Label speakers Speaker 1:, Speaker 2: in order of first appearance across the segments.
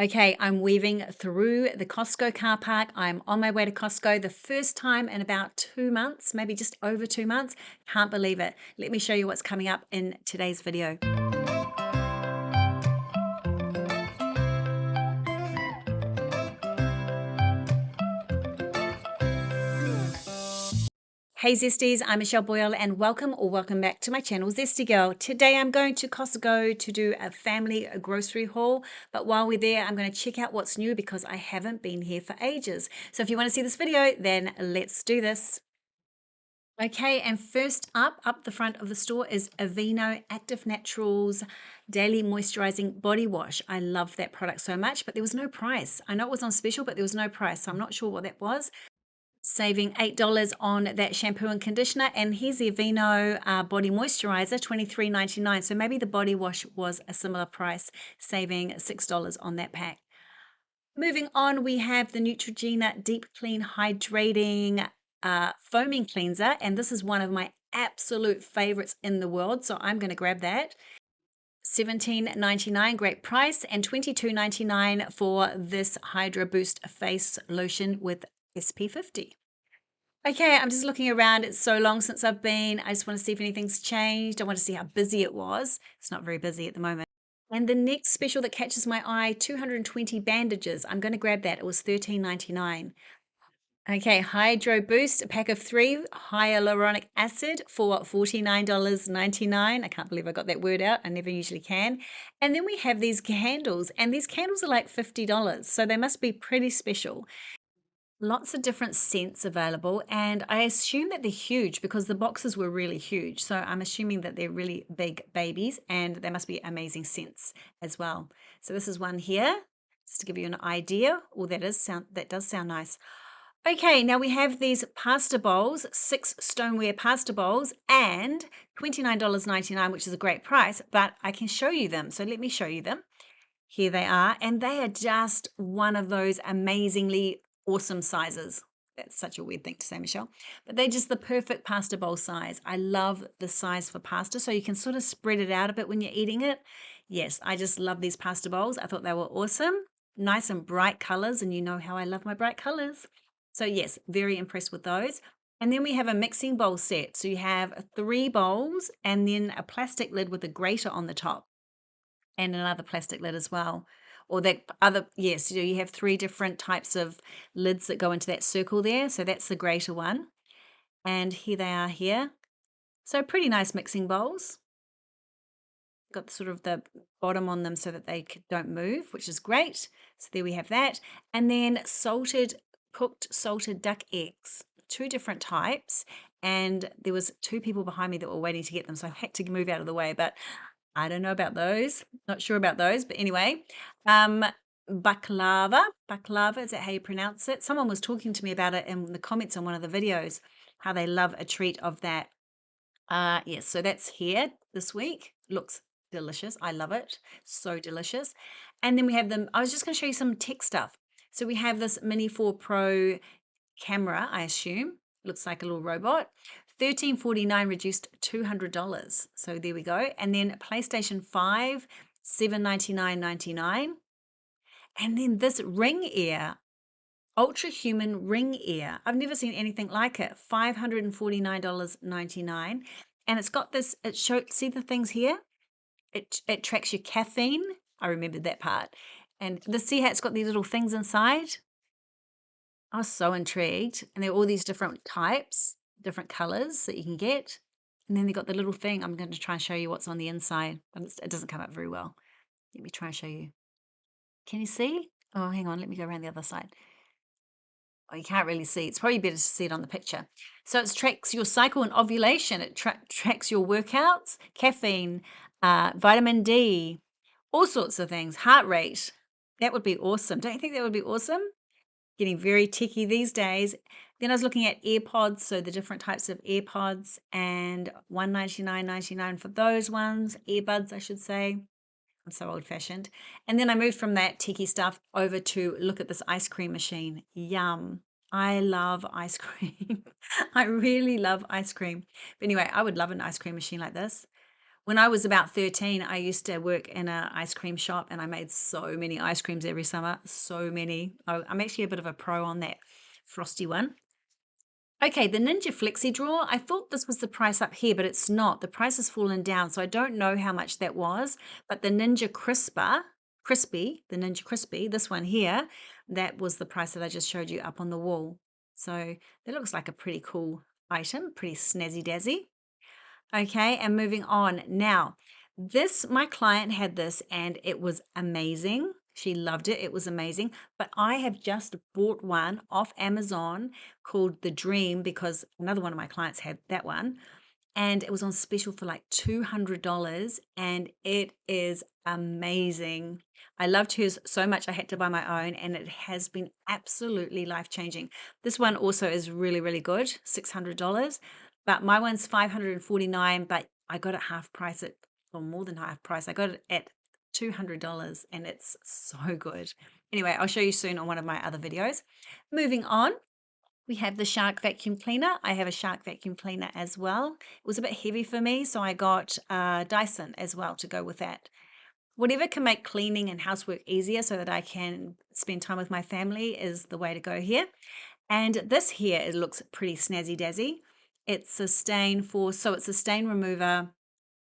Speaker 1: Okay, I'm weaving through the Costco car park. I'm on my way to Costco the first time in about 2 months, maybe just over 2 months. Can't believe it. Let me show you what's coming up in today's video. Hey Zesties, I'm Michelle Boyle and welcome back to my channel, Zesty Girl. Today I'm going to Costco to do a family grocery haul, but while we're there, I'm going to check out what's new because I haven't been here for ages. So if you want to see this video, then let's do this. Okay, and first up the front of the store is Aveeno Active Naturals Daily Moisturizing Body Wash. I love that product so much, but there was no price. I know it was on special, but there was no price, so I'm not sure what that was. Saving $8 on that shampoo and conditioner. And here's the Aveeno Body Moisturizer, $23.99. So maybe the body wash was a similar price, saving $6 on that pack. Moving on, we have the Neutrogena Deep Clean Hydrating Foaming Cleanser. And this is one of my absolute favorites in the world. So I'm going to grab that. $17.99, great price, and $22.99 for this Hydra Boost Face Lotion with SP50. Okay, I'm just looking around. It's so long since I've been. I just want to see if anything's changed. I want to see how busy it was. It's not very busy at the moment. And the next special that catches my eye, 220 bandages. I'm going to grab that. It was $13.99. Okay, Hydro Boost, a pack of 3, hyaluronic acid for $49.99. I can't believe I got that word out. I never usually can. And then we have these candles, and these candles are like $50, so they must be pretty special. Lots of different scents available, and I assume that they're huge because the boxes were really huge. So I'm assuming that they're really big babies, and they must be amazing scents as well. So this is one here, just to give you an idea. Oh, that does sound nice. Okay, now we have these pasta bowls, 6 stoneware pasta bowls, and $29.99, which is a great price, but I can show you them. So let me show you them. Here they are, and they are just one of those amazingly awesome sizes. That's such a weird thing to say, Michelle, but they're just the perfect pasta bowl size. I love the size for pasta, so you can sort of spread it out a bit when you're eating it. Yes, I just love these pasta bowls. I thought they were awesome. Nice and bright colors, and you know how I love my bright colors. So yes, very impressed with those. And then we have a mixing bowl set. So you have 3 bowls and then a plastic lid with a grater on the top and another plastic lid as well. Or that other, yes, so you have 3 different types of lids that go into that circle there. So that's the greater one. And here they are here. So pretty nice mixing bowls. Got sort of the bottom on them so that they don't move, which is great. So there we have that. And then cooked salted duck eggs, 2 different types. And there was 2 people behind me that were waiting to get them. So I had to move out of the way, but I don't know about those. Not sure about those, but anyway. Baklava, is that how you pronounce it? Someone was talking to me about it in the comments on one of the videos, how they love a treat of that. Yes, so that's here this week. Looks delicious. I love it. So delicious. And then we have them. I was just going to show you some tech stuff. So we have this Mini 4 Pro camera, I assume. Looks like a little robot. $13.49 reduced $200. So there we go. And then PlayStation 5, $799.99. And then this Ring Ear, Ultra Human Ring Ear. I've never seen anything like it. $549.99. And it's got this, see the things here? It tracks your caffeine. I remembered that part. And see how it's got these little things inside? I was so intrigued. And there are all these different types, different colors that you can get. And then they got the little thing. I'm going to try and show you what's on the inside. But it doesn't come up very well. Let me try and show you. Can you see? Oh, hang on. Let me go around the other side. Oh, you can't really see. It's probably better to see it on the picture. So it tracks your cycle and ovulation. It tracks your workouts, caffeine, vitamin D, all sorts of things, heart rate. That would be awesome. Don't you think that would be awesome? Getting very techy these days. Then I was looking at AirPods, so the different types of AirPods, and $199.99 for those ones, earbuds, I should say. I'm so old-fashioned. And then I moved from that techie stuff over to look at this ice cream machine. Yum. I love ice cream. I really love ice cream. But anyway, I would love an ice cream machine like this. When I was about 13, I used to work in an ice cream shop and I made so many ice creams every summer. So many. I'm actually a bit of a pro on that frosty one. Okay, the Ninja Flexi Drawer. I thought this was the price up here, but it's not. The price has fallen down, so I don't know how much that was. But the the Ninja Crispy, this one here, that was the price that I just showed you up on the wall. So that looks like a pretty cool item, pretty snazzy dazzy. Okay, and moving on. Now, my client had this and it was amazing. She loved it. It was amazing. But I have just bought one off Amazon called The Dream because another one of my clients had that one and it was on special for like $200 and it is amazing. I loved hers so much I had to buy my own and it has been absolutely life-changing. This one also is really, really good, $600, but my one's 549, but I got it half price or more than half price. I got it at $200 and it's so good. Anyway, I'll show you soon on one of my other videos. Moving on, we have the Shark vacuum cleaner. I have a Shark vacuum cleaner as well. It was a bit heavy for me, so I got Dyson as well to go with that. Whatever can make cleaning and housework easier so that I can spend time with my family is the way to go here. And this here, it looks pretty snazzy dazzy. It's a it's a stain remover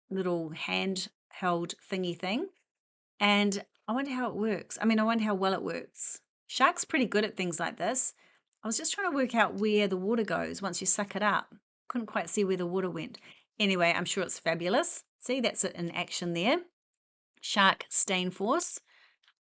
Speaker 1: little handheld thingy thing. And I wonder how it works. I mean, I wonder how well it works. Shark's pretty good at things like this. I was just trying to work out where the water goes once you suck it up. Couldn't quite see where the water went. Anyway, I'm sure it's fabulous. See, that's it in action there. Shark Stain Force.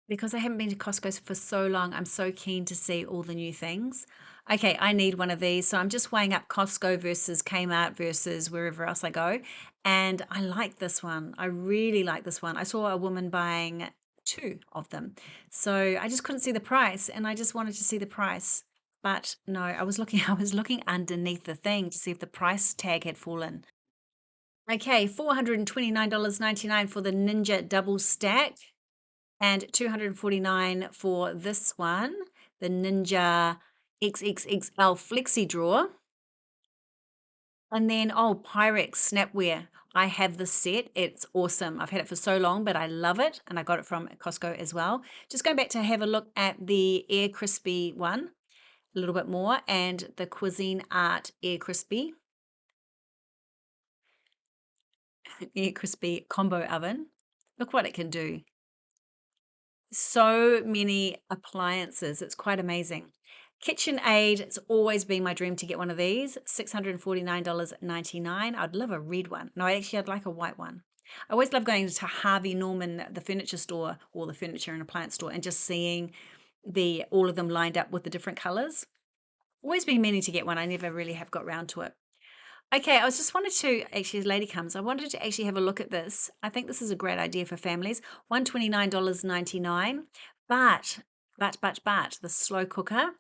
Speaker 1: Because I haven't been to Costco for so long, I'm so keen to see all the new things. Okay, I need one of these. So I'm just weighing up Costco versus Kmart versus wherever else I go. And I like this one. I really like this one. I saw a woman buying two of them. So I just couldn't see the price and I just wanted to see the price. But no, I was looking underneath the thing to see if the price tag had fallen. Okay, $429.99 for the Ninja Double Stack and $249 for this one, the Ninja XXXL Flexi Drawer. And then, oh, Pyrex Snapware. I have this set. It's awesome. I've had it for so long, but I love it. And I got it from Costco as well. Just going back to have a look at the Air Crispy one a little bit more and the Cuisine Art Air Crispy. Air Crispy Combo Oven. Look what it can do. So many appliances. It's quite amazing. KitchenAid, it's always been my dream to get one of these. $649.99. I'd love a red one. No, actually, I'd like a white one. I always love going to Harvey Norman, the furniture store, or the furniture and appliance store, and just seeing all of them lined up with the different colors. Always been meaning to get one. I never really have got round to it. Okay, I was just wanted to actually, as lady comes, I wanted to actually have a look at this. I think this is a great idea for families. $129.99, but the slow cooker,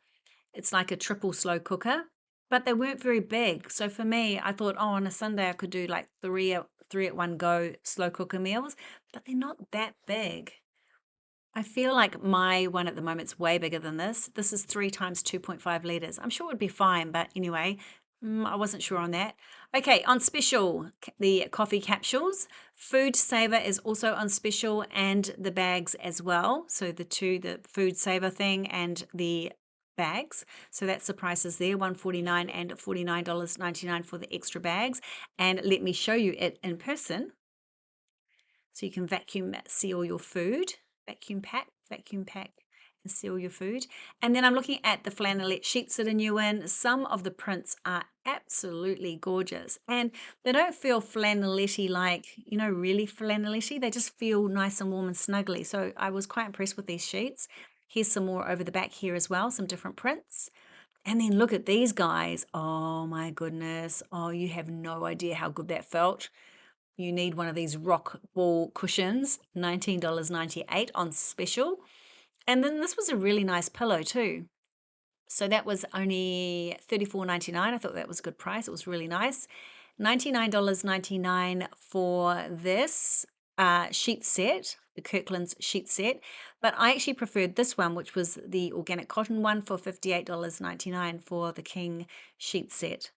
Speaker 1: it's like a triple slow cooker, but they weren't very big. So for me, I thought, oh, on a Sunday I could do like three at one go slow cooker meals, but they're not that big. I feel like my one at the moment's way bigger than this. This is 3 times 2.5 liters. I'm sure it would be fine, but anyway, I wasn't sure on that. Okay, on special, the coffee capsules. Food Saver is also on special and the bags as well. So the Food Saver thing and the bags. So that's the prices there, $149 and $49.99 for the extra bags. And let me show you it in person. So you can vacuum seal your food, vacuum pack, and seal your food. And then I'm looking at the flannelette sheets that are new in. Some of the prints are absolutely gorgeous. And they don't feel flannelette like, really flannelette. They just feel nice and warm and snuggly. So I was quite impressed with these sheets. Here's some more over the back here as well, some different prints. And then look at these guys. Oh my goodness. Oh, you have no idea how good that felt. You need one of these rock ball cushions, $19.98 on special. And then this was a really nice pillow too. So that was only $34.99. I thought that was a good price. It was really nice. $99.99 for this sheet set, the Kirkland's sheet set. But I actually preferred this one, which was the organic cotton one for $58.99 for the King sheet set.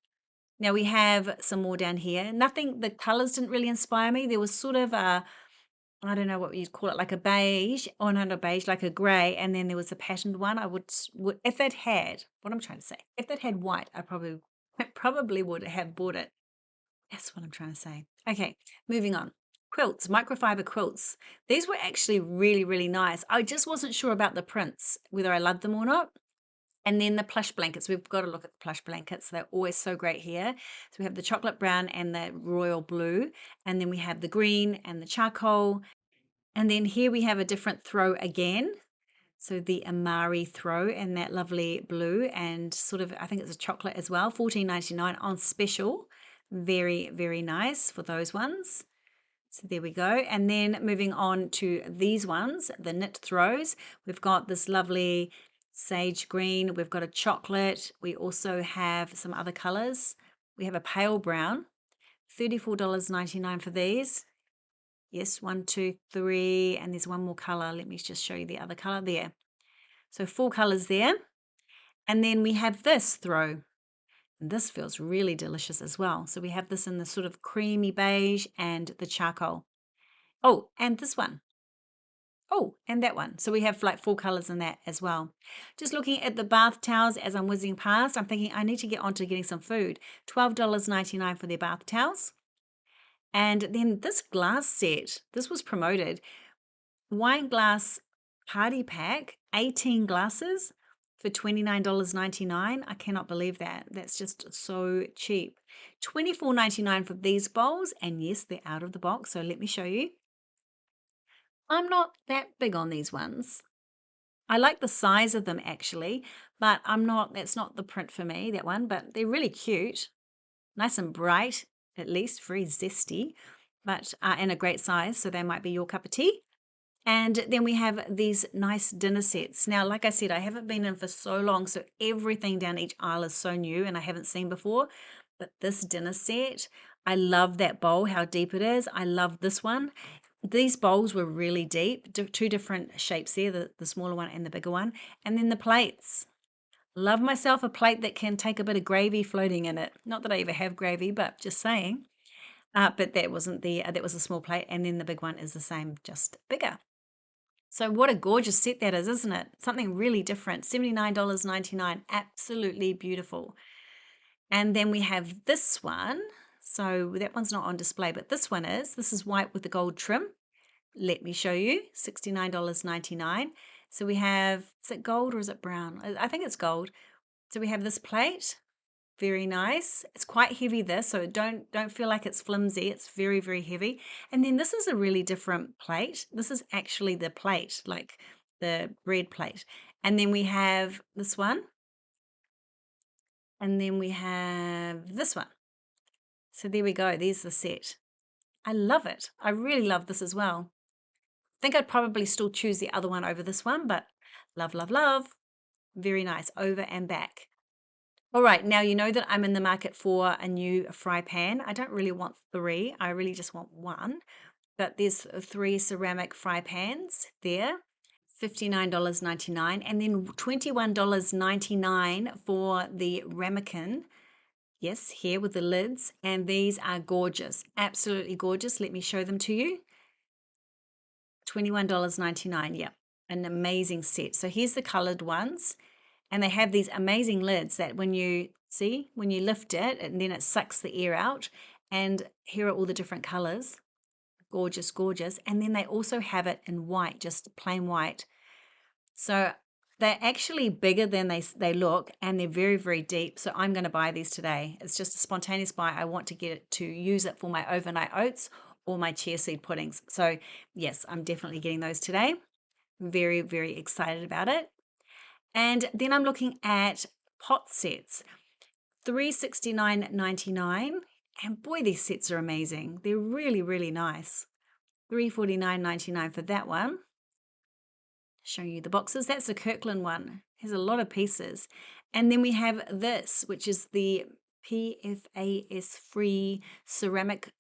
Speaker 1: Now we have some more down here. Nothing, the colors didn't really inspire me. There was sort of a, I don't know what you'd call it, like a beige, or not a beige, like a gray, and then there was a patterned one. I would if that had, what I'm trying to say, if that had white, I probably would have bought it. That's what I'm trying to say. Okay, moving on. Quilts, microfiber quilts. These were actually really, really nice. I just wasn't sure about the prints, whether I loved them or not. And then the plush blankets. We've got to look at the plush blankets. They're always so great here. So we have the chocolate brown and the royal blue. And then we have the green and the charcoal. And then here we have a different throw again. So the Amari throw and that lovely blue and sort of, I think it's a chocolate as well, $14.99 on special. Very, very nice for those ones. So there we go. And then moving on to these ones, the knit throws. We've got this lovely sage green. We've got a chocolate. We also have some other colors. We have a pale brown, $34.99 for these. Yes, 1, 2, 3, and there's one more color. Let me just show you the other color there. So 4 colors there. And then we have this throw. And this feels really delicious as well. So we have this in the sort of creamy beige and the charcoal. Oh, and this one. Oh, and that one. So we have like 4 colors in that as well. Just looking at the bath towels as I'm whizzing past, I'm thinking I need to get on to getting some food. $12.99 for their bath towels. And then this glass set, this was promoted. Wine glass party pack, 18 glasses for $29.99. I cannot believe that. That's just so cheap. $24.99 for these bowls. And yes, they're out of the box. So let me show you. I'm not that big on these ones. I like the size of them actually, but that's not the print for me, that one, but they're really cute. Nice and bright, at least, very zesty, but and a great size, so they might be your cup of tea. And then we have these nice dinner sets. Now, like I said, I haven't been in for so long, so everything down each aisle is so new and I haven't seen before. But this dinner set, I love that bowl, how deep it is. I love this one. These bowls were really deep, two different shapes there, the smaller one and the bigger one. And then the plates. Love myself a plate that can take a bit of gravy floating in it. Not that I ever have gravy, but just saying. But that wasn't that was a small plate. And then the big one is the same, just bigger. So what a gorgeous set that is, isn't it? Something really different. $79.99. Absolutely beautiful. And then we have this one. So that one's not on display, but this one is. This is white with the gold trim. Let me show you. $69.99. So we have, is it gold or is it brown? I think it's gold. So we have this plate. Very nice. It's quite heavy this, so don't feel like it's flimsy. It's very, very heavy. And then this is a really different plate. This is actually the plate, like the bread plate. And then we have this one. And then we have this one. So there we go. There's the set. I love it. I really love this as well. I think I'd probably still choose the other one over this one, but love, love, love. Very nice. Over and back. All right, now you know that I'm in the market for a new fry pan. I don't really want 3, I really just want 1. But there's 3 ceramic fry pans there, $59.99, and then $21.99 for the ramekin. Yes, here with the lids, and these are gorgeous, absolutely gorgeous. Let me show them to you. $21.99, yeah, an amazing set. So here's the colored ones. And they have these amazing lids that when you lift it and then it sucks the air out. And here are all the different colors. Gorgeous, gorgeous. And then they also have it in white, just plain white. So they're actually bigger than they look, and they're very, very deep. So I'm going to buy these today. It's just a spontaneous buy. I want to get it to use it for my overnight oats or my chia seed puddings. So yes, I'm definitely getting those today. Very, very excited about it. And then I'm looking at pot sets, $369.99. And boy, these sets are amazing. They're really, really nice. $349.99 for that one. Showing you the boxes. That's the Kirkland one. Has a lot of pieces. And then we have this, which is the PFAS-free ceramic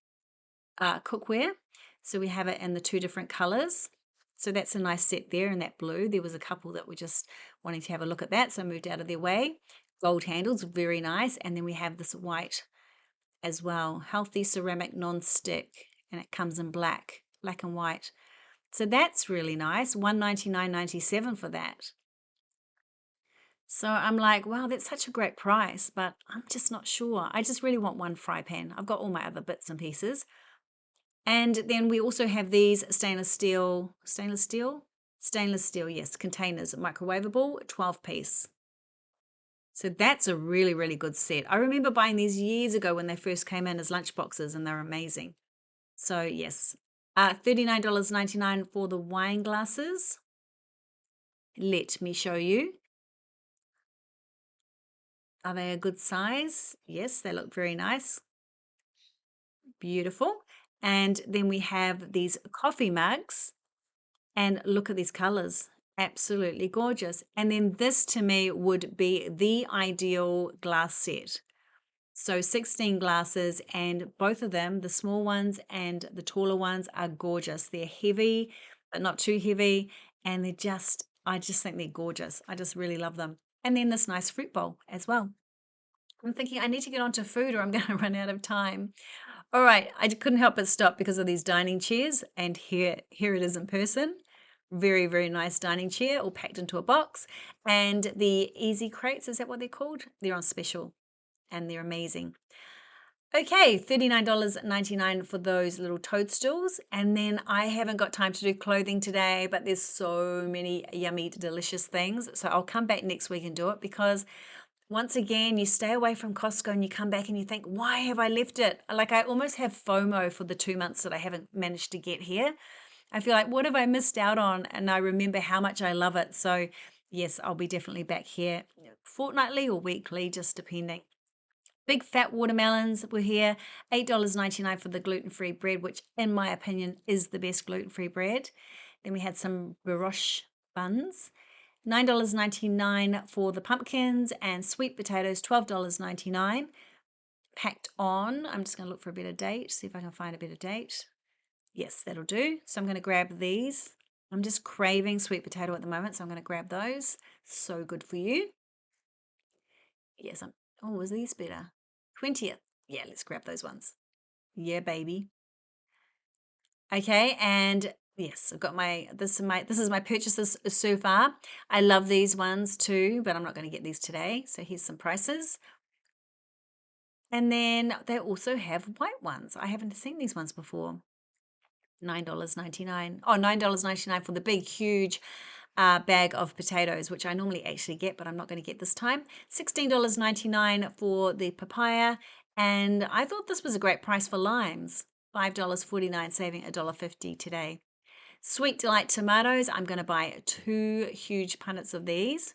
Speaker 1: cookware. So we have it in the 2 different colors. So that's a nice set there in that blue. There was a couple that were just wanting to have a look at that, so I moved out of their way. Gold handles, very nice. And then we have this white as well. Healthy ceramic non-stick, and it comes in black and white. So that's really nice. $199.97 for that. So I'm like, wow, that's such a great price, but I'm just not sure. I just really want one fry pan. I've got all my other bits and pieces. And then we also have these stainless steel, yes, containers, microwavable, 12 piece. So that's a really, really good set. I remember buying these years ago when they first came in as lunch boxes, and they're amazing. So yes, $39.99 for the wine glasses. Let me show you. Are they a good size? Yes, they look very nice. Beautiful. And then we have these coffee mugs, and look at these colors. Absolutely gorgeous. And then this to me would be the ideal glass set. So 16 glasses, and both of them, the small ones and the taller ones, are gorgeous. They're heavy, but not too heavy. And I just think they're gorgeous. I just really love them. And then this nice fruit bowl as well. I'm thinking I need to get onto food or I'm going to run out of time. All right, I couldn't help but stop because of these dining chairs, and here it is in person. Very, very nice dining chair, all packed into a box. And the easy crates, is that what they're called? They're on special, and they're amazing. Okay, $39.99 for those little toadstools. And then I haven't got time to do clothing today, but there's so many yummy, delicious things. So I'll come back next week and do it, because once again, you stay away from Costco and you come back and you think, why have I left it? Like, I almost have FOMO for the 2 months that I haven't managed to get here. I feel like, what have I missed out on? And I remember how much I love it. So yes, I'll be definitely back here fortnightly or weekly, just depending. Big fat watermelons were here, $8.99 for the gluten-free bread, which in my opinion is the best gluten-free bread. Then we had some brioche buns, $9.99 for the pumpkins, and sweet potatoes, $12.99. Packed on. I'm just going to look for a better date, see if I can find a better date. Yes, that'll do. So I'm going to grab these. I'm just craving sweet potato at the moment, so I'm going to grab those. So good for you. Yes, oh, is these better? 20th. Yeah, let's grab those ones. Yeah, baby. Okay, and yes, I've got this is my purchases so far. I love these ones too, but I'm not going to get these today. So here's some prices. And then they also have white ones. I haven't seen these ones before. $9.99. Oh, $9.99 for the big, huge bag of potatoes, which I normally actually get, but I'm not going to get this time. $16.99 for the papaya. And I thought this was a great price for limes. $5.49, saving $1.50 today. Sweet Delight tomatoes. I'm going to buy 2 huge punnets of these.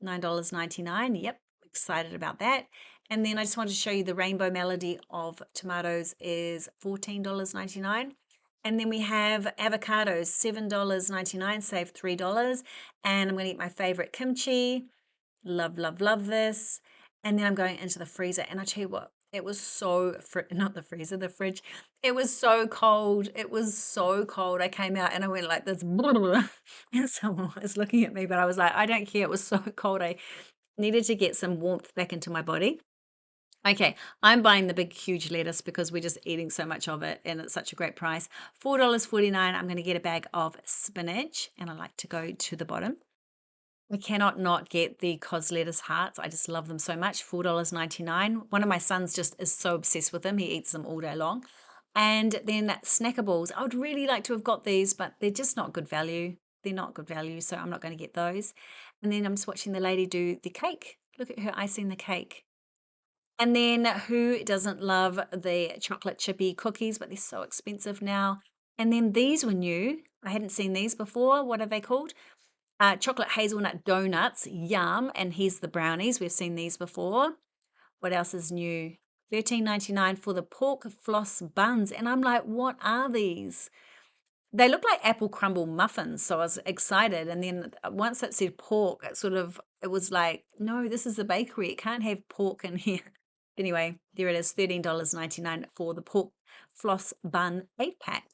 Speaker 1: $9.99. Yep, excited about that. And then I just wanted to show you the Rainbow Melody of tomatoes is $14.99. And then we have avocados, $7.99, save $3. And I'm going to eat my favorite kimchi. Love, love, love this. And then I'm going into the freezer. And I tell you what, it was so, not the freezer, the fridge. It was so cold. It was so cold. I came out and I went like this. And someone was looking at me, but I was like, I don't care. It was so cold. I needed to get some warmth back into my body. Okay, I'm buying the big, huge lettuce because we're just eating so much of it and it's such a great price. $4.49, I'm going to get a bag of spinach, and I like to go to the bottom. I cannot not get the cos lettuce hearts. I just love them so much. $4.99. One of my sons just is so obsessed with them. He eats them all day long. And then snackables. I would really like to have got these, but they're just not good value. They're not good value, so I'm not going to get those. And then I'm just watching the lady do the cake. Look at her icing the cake. And then who doesn't love the chocolate chippy cookies, but they're so expensive now. And then these were new. I hadn't seen these before. What are they called? Chocolate hazelnut donuts. Yum. And here's the brownies. We've seen these before. What else is new? $13.99 for the pork floss buns. And I'm like, what are these? They look like apple crumble muffins, so I was excited. And then once it said pork, it was like, no, this is the bakery. It can't have pork in here. Anyway, there it is, $13.99 for the pork floss bun 8-pack.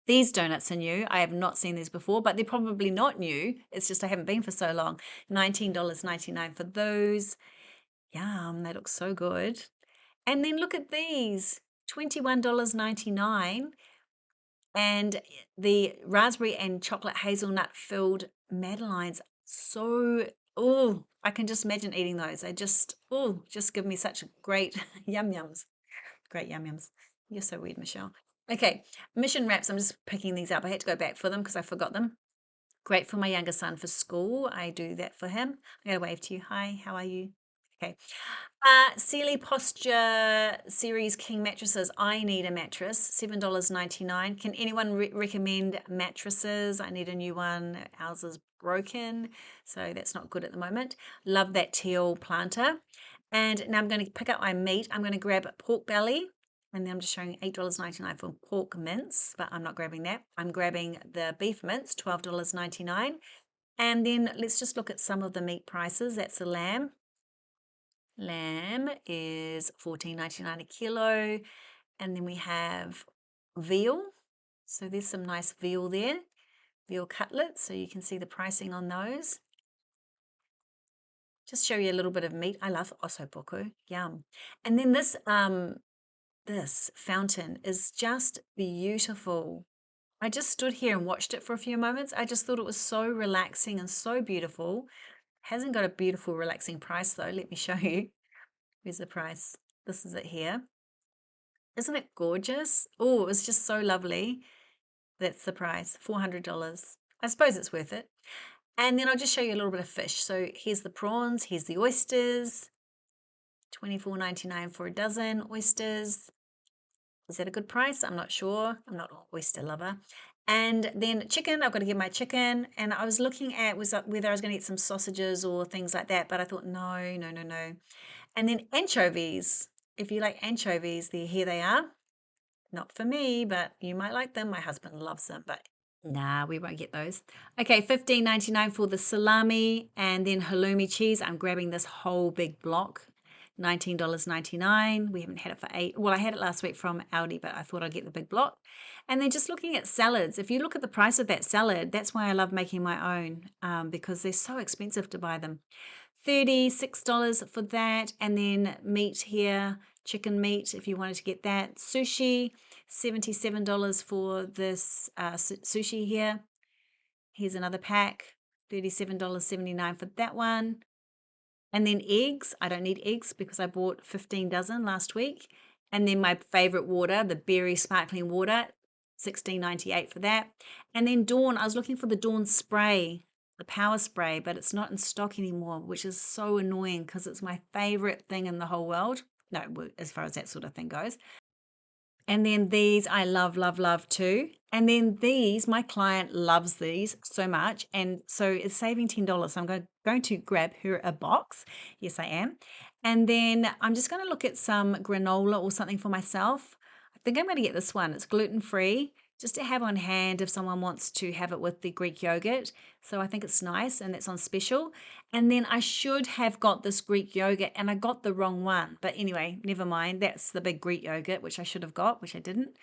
Speaker 1: These donuts are new. I have not seen these before, but they're probably not new. It's just I haven't been for so long. $19.99 for those. Yum, they look so good. And then look at these, $21.99. And the raspberry and chocolate hazelnut filled Madeleines. So, oh, I can just imagine eating those. They just, oh, just give me such great yum yums. Great yum yums. You're so weird, Michelle. Okay, mission wraps. I'm just picking these up. I had to go back for them because I forgot them. Great for my younger son for school. I do that for him. I'm going to wave to you. Hi, how are you? Okay. Sealy Posture Series King mattresses. I need a mattress, $7.99. Can anyone recommend mattresses? I need a new one. Ours is broken, so that's not good at the moment. Love that teal planter. And now I'm going to pick up my meat. I'm going to grab pork belly. And then I'm just showing $8.99 for pork mince, but I'm not grabbing that. I'm grabbing the beef mince, $12.99. And then let's just look at some of the meat prices. That's the lamb. Lamb is $14.99 a kilo. And then we have veal. So there's some nice veal there. Veal cutlets. So you can see the pricing on those. Just show you a little bit of meat. I love ossobuco. Yum. And then this fountain is just beautiful. I just stood here and watched it for a few moments. I just thought it was so relaxing and so beautiful. Hasn't got a beautiful, relaxing price though. Let me show you. Where's the price? This is it here. Isn't it gorgeous? Oh, it was just so lovely. That's the price, $400. I suppose it's worth it. And then I'll just show you a little bit of fish. So here's the prawns, here's the oysters, $24.99 for a dozen oysters. Is that a good price? I'm not sure. I'm not an oyster lover. And then chicken, I've got to get my chicken. And I was looking at whether I was going to get some sausages or things like that, but I thought, no, no, no, no. And then anchovies. If you like anchovies, here they are. Not for me, but you might like them. My husband loves them, but nah, we won't get those. Okay, $15.99 for the salami and then halloumi cheese. I'm grabbing this whole big block, $19.99. We haven't had it for 8. Well, I had it last week from Aldi, but I thought I'd get the big block. And then just looking at salads, if you look at the price of that salad, that's why I love making my own because they're so expensive to buy them. $36 for that. And then meat here, chicken meat, if you wanted to get that. Sushi, $77 for this sushi here. Here's another pack, $37.79 for that one. And then eggs. I don't need eggs because I bought 15 dozen last week. And then my favorite water, the berry sparkling water, $16.98 for that. And then Dawn, I was looking for the Dawn spray, the power spray, but it's not in stock anymore, which is so annoying because it's my favorite thing in the whole world. No, as far as that sort of thing goes. And then these I love, love, love too. And then these, my client loves these so much. And so it's saving $10. So I'm going to grab her a box. Yes, I am. And then I'm just going to look at some granola or something for myself. I think I'm going to get this one. It's gluten-free, just to have on hand if someone wants to have it with the Greek yogurt. So I think it's nice and it's on special. And then I should have got this Greek yogurt and I got the wrong one. But anyway, never mind. That's the big Greek yogurt, which I should have got, which I didn't.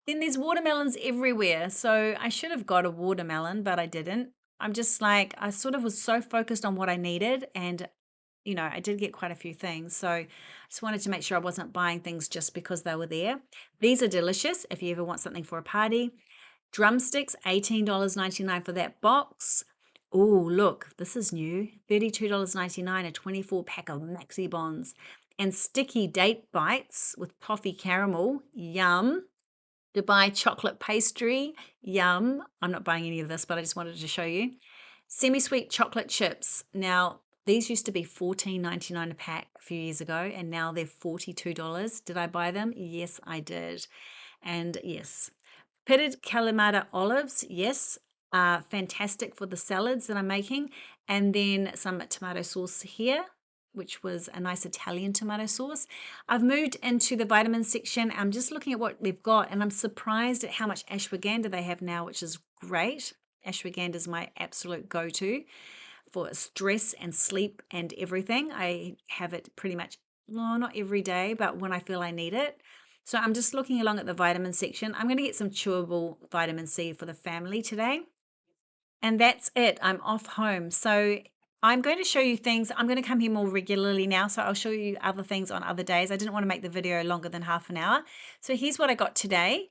Speaker 1: Then there's watermelons everywhere. So I should have got a watermelon, but I didn't. I'm just like, I sort of was so focused on what I needed. And, you know, I did get quite a few things. So I just wanted to make sure I wasn't buying things just because they were there. These are delicious if you ever want something for a party. Drumsticks, $18.99 for that box. Oh, look, this is new. $32.99, a 24 pack of Maxi Bonds. And sticky date bites with toffee caramel. Yum. Dubai chocolate pastry. Yum. I'm not buying any of this, but I just wanted to show you. Semi-sweet chocolate chips. Now, these used to be $14.99 a pack a few years ago, and now they're $42. Did I buy them? Yes, I did. And yes, pitted Kalamata olives, yes, fantastic for the salads that I'm making. And then some tomato sauce here, which was a nice Italian tomato sauce. I've moved into the vitamin section. I'm just looking at what they've got, and I'm surprised at how much ashwagandha they have now, which is great. Ashwagandha is my absolute go-to for stress and sleep and everything. I have it pretty much, well, not every day, but when I feel I need it. So I'm just looking along at the vitamin section. I'm going to get some chewable vitamin C for the family today. And that's it. I'm off home. So I'm going to show you things. I'm going to come here more regularly now, so I'll show you other things on other days. I didn't want to make the video longer than half an hour. So here's what I got today.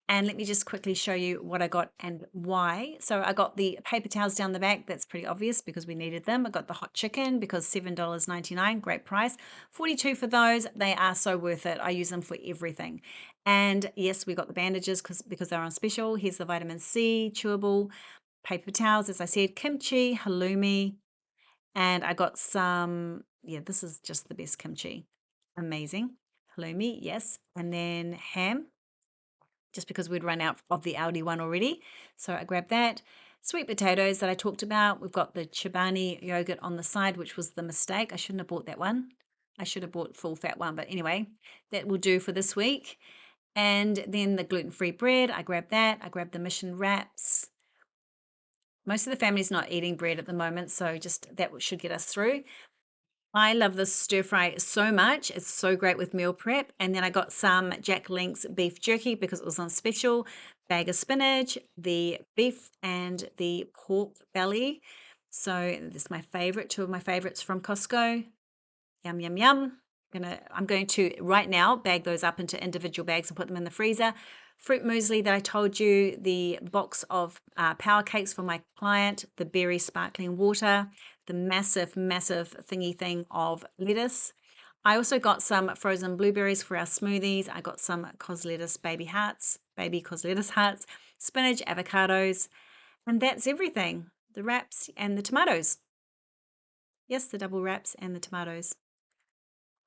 Speaker 1: And let me just quickly show you what I got and why. So I got the paper towels down the back. That's pretty obvious because we needed them. I got the hot chicken because $7.99, great price. 42 for those. They are so worth it. I use them for everything. And yes, we got the bandages because they're on special. Here's the vitamin C, chewable paper towels. As I said, kimchi, halloumi, and I got some, yeah, this is just the best kimchi. Amazing. Halloumi, yes. And then ham, just because we'd run out of the Aldi one already. So I grabbed that. Sweet potatoes that I talked about. We've got the Chobani yogurt on the side, which was the mistake. I shouldn't have bought that one. I should have bought full fat one. But anyway, that will do for this week. And then the gluten-free bread, I grabbed that. I grabbed the mission wraps. Most of the family's not eating bread at the moment, so just that should get us through. I love this stir fry so much. It's so great with meal prep. And then I got some Jack Link's beef jerky because it was on special. Bag of spinach, the beef and the pork belly. So this is my favorite, two of my favorites from Costco. Yum, yum, yum. I'm going to right now bag those up into individual bags and put them in the freezer. Fruit muesli that I told you, the box of power cakes for my client, the berry sparkling water, the massive, massive thingy thing of lettuce. I also got some frozen blueberries for our smoothies. I got some coslettuce baby coslettuce hearts, spinach, avocados, and that's everything. The wraps and the tomatoes. Yes, the double wraps and the tomatoes.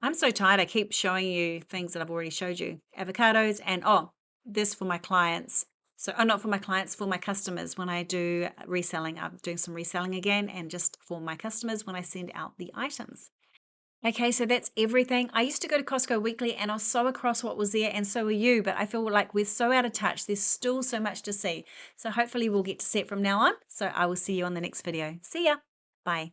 Speaker 1: I'm so tired. I keep showing you things that I've already showed you. Avocados and, oh, this for my clients. So, oh, not for my clients, for my customers when I do reselling. I'm doing some reselling again and just for my customers when I send out the items. Okay, so that's everything. I used to go to Costco weekly and I was so across what was there, and so are you, but I feel like we're so out of touch. There's still so much to see. So hopefully we'll get to see it from now on. So I will see you on the next video. See ya. Bye.